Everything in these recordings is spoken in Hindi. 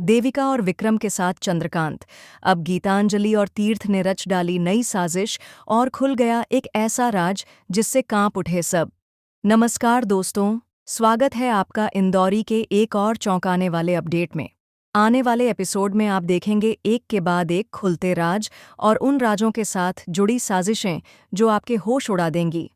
देविका और विक्रम के साथ चंद्रकांत। अब गीतांजलि और तीर्थ ने रच डाली नई साजिश और खुल गया एक ऐसा राज जिससे कांप उठे सब। नमस्कार दोस्तों, स्वागत है आपका इंदौरी के एक और चौंकाने वाले अपडेट में। आने वाले एपिसोड में आप देखेंगे एक के बाद एक खुलते राज और उन राजों के साथ जुड़ी साजिशें जो आपके होश उड़ा देंगी।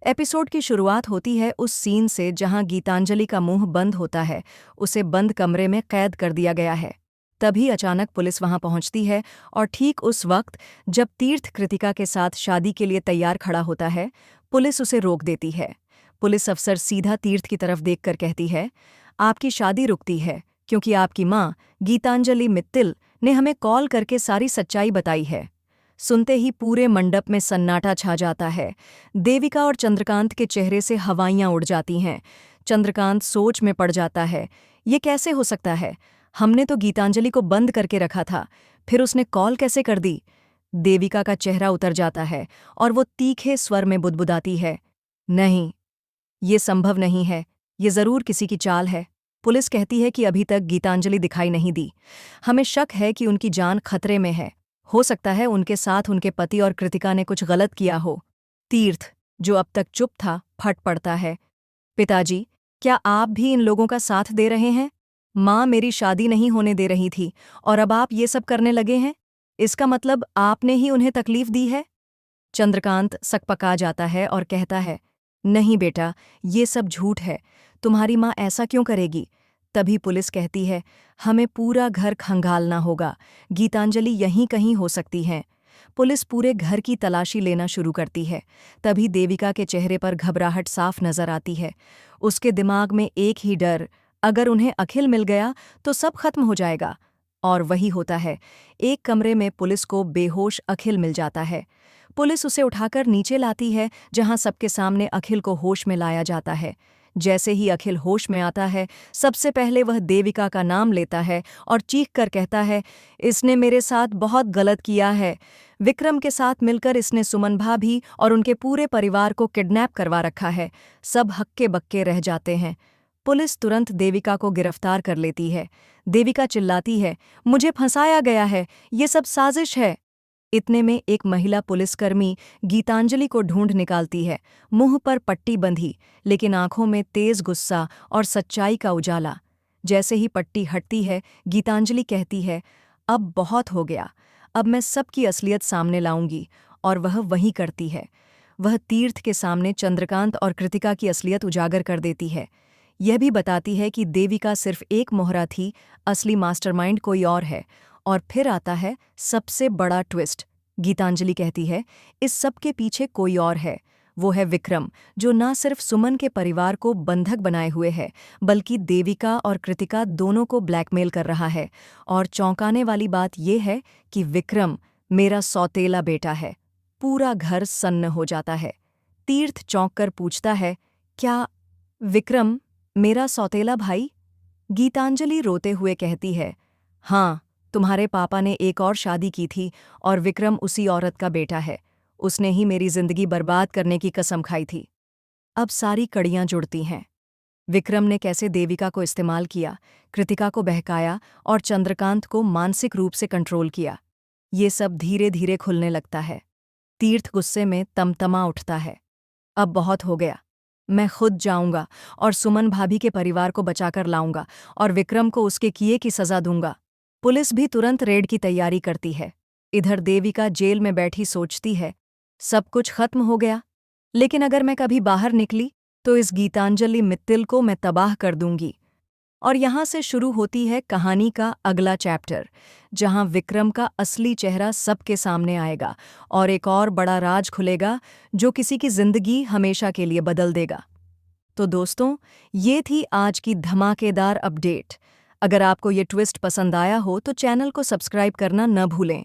एपिसोड की शुरुआत होती है उस सीन से जहां गीतांजलि का मुंह बंद होता है। उसे बंद कमरे में कैद कर दिया गया है। तभी अचानक पुलिस वहां पहुंचती है और ठीक उस वक्त जब तीर्थ कृतिका के साथ शादी के लिए तैयार खड़ा होता है, पुलिस उसे रोक देती है। पुलिस अफसर सीधा तीर्थ की तरफ देखकर कहती है, आपकी शादी रुकती है क्योंकि आपकी मां गीतांजलि मित्तिल ने हमें कॉल करके सारी सच्चाई बताई है। सुनते ही पूरे मंडप में सन्नाटा छा जाता है। देविका और चंद्रकांत के चेहरे से हवाइयां उड़ जाती हैं। चंद्रकांत सोच में पड़ जाता है, ये कैसे हो सकता है? हमने तो गीतांजलि को बंद करके रखा था, फिर उसने कॉल कैसे कर दी? देविका का चेहरा उतर जाता है और वो तीखे स्वर में बुदबुदाती है, नहीं, ये संभव नहीं है, ये जरूर किसी की चाल है। पुलिस कहती है कि अभी तक गीतांजलि दिखाई नहीं दी। हमें शक है कि उनकी जान खतरे में है। हो सकता है उनके साथ उनके पति और कृतिका ने कुछ गलत किया हो। तीर्थ, जो अब तक चुप था, फट पड़ता है, पिताजी, क्या आप भी इन लोगों का साथ दे रहे हैं? माँ मेरी शादी नहीं होने दे रही थी और अब आप ये सब करने लगे हैं? इसका मतलब आपने ही उन्हें तकलीफ दी है? चंद्रकांत सकपका जाता है और कहता है, नहीं बेटा, ये सब झूठ है। तुम्हारी माँ ऐसा क्यों करेगी? तभी पुलिस कहती है, हमें पूरा घर खंगालना होगा। गीतांजलि यहीं कहीं हो सकती हैं। पुलिस पूरे घर की तलाशी लेना शुरू करती है। तभी देविका के चेहरे पर घबराहट साफ नजर आती है। उसके दिमाग में एक ही डर, अगर उन्हें अखिल मिल गया तो सब खत्म हो जाएगा। और वही होता है। एक कमरे में पुलिस को बेहोश अखिल मिल जाता है। पुलिस उसे उठाकर नीचे लाती है, जहां सबके सामने अखिल को होश में लाया जाता है। जैसे ही अखिल होश में आता है, सबसे पहले वह देविका का नाम लेता है और चीख कर कहता है, इसने मेरे साथ बहुत गलत किया है। विक्रम के साथ मिलकर इसने सुमन भाभी और उनके पूरे परिवार को किडनैप करवा रखा है। सब हक्के बक्के रह जाते हैं। पुलिस तुरंत देविका को गिरफ्तार कर लेती है। देविका चिल्लाती है, मुझे फंसाया गया है, ये सब साजिश है। इतने में एक महिला पुलिसकर्मी गीतांजलि को ढूंढ निकालती है, मुंह पर पट्टी बंधी, लेकिन आंखों में तेज गुस्सा और सच्चाई का उजाला। जैसे ही पट्टी हटती है, गीतांजलि कहती है, अब बहुत हो गया, अब मैं सबकी असलियत सामने लाऊंगी। और वह वही करती है। वह तीर्थ के सामने चंद्रकांत और कृतिका की असलियत उजागर कर देती है। यह भी बताती है कि देविका सिर्फ एक मोहरा थी, असली मास्टरमाइंड कोई और है। और फिर आता है सबसे बड़ा ट्विस्ट। गीतांजलि कहती है, इस सब के पीछे कोई और है। वो है विक्रम, जो न सिर्फ सुमन के परिवार को बंधक बनाए हुए है, बल्कि देविका और कृतिका दोनों को ब्लैकमेल कर रहा है। और चौंकाने वाली बात यह है कि विक्रम मेरा सौतेला बेटा है। पूरा घर सन्न हो जाता है। तीर्थ चौंक कर पूछता है, क्या विक्रम मेरा सौतेला भाई? गीतांजलि रोते हुए कहती है, हाँ, तुम्हारे पापा ने एक और शादी की थी और विक्रम उसी औरत का बेटा है। उसने ही मेरी जिंदगी बर्बाद करने की कसम खाई थी। अब सारी कड़ियां जुड़ती हैं। विक्रम ने कैसे देविका को इस्तेमाल किया, कृतिका को बहकाया और चंद्रकांत को मानसिक रूप से कंट्रोल किया। ये सब धीरे धीरे खुलने लगता है। तीर्थ गुस्से में तमतमा उठता है, अब बहुत हो गया, मैं खुद जाऊंगा और सुमन भाभी के परिवार को बचाकर लाऊंगा और विक्रम को उसके किए की सजा दूंगा। पुलिस भी तुरंत रेड की तैयारी करती है। इधर देविका जेल में बैठी सोचती है, सब कुछ खत्म हो गया, लेकिन अगर मैं कभी बाहर निकली तो इस गीतांजलि मित्तिल को मैं तबाह कर दूंगी। और यहाँ से शुरू होती है कहानी का अगला चैप्टर, जहाँ विक्रम का असली चेहरा सबके सामने आएगा और एक और बड़ा राज खुलेगा जो किसी की जिंदगी हमेशा के लिए बदल देगा। तो दोस्तों, ये थी आज की धमाकेदार अपडेट। अगर आपको ये ट्विस्ट पसंद आया हो तो चैनल को सब्सक्राइब करना न भूलें।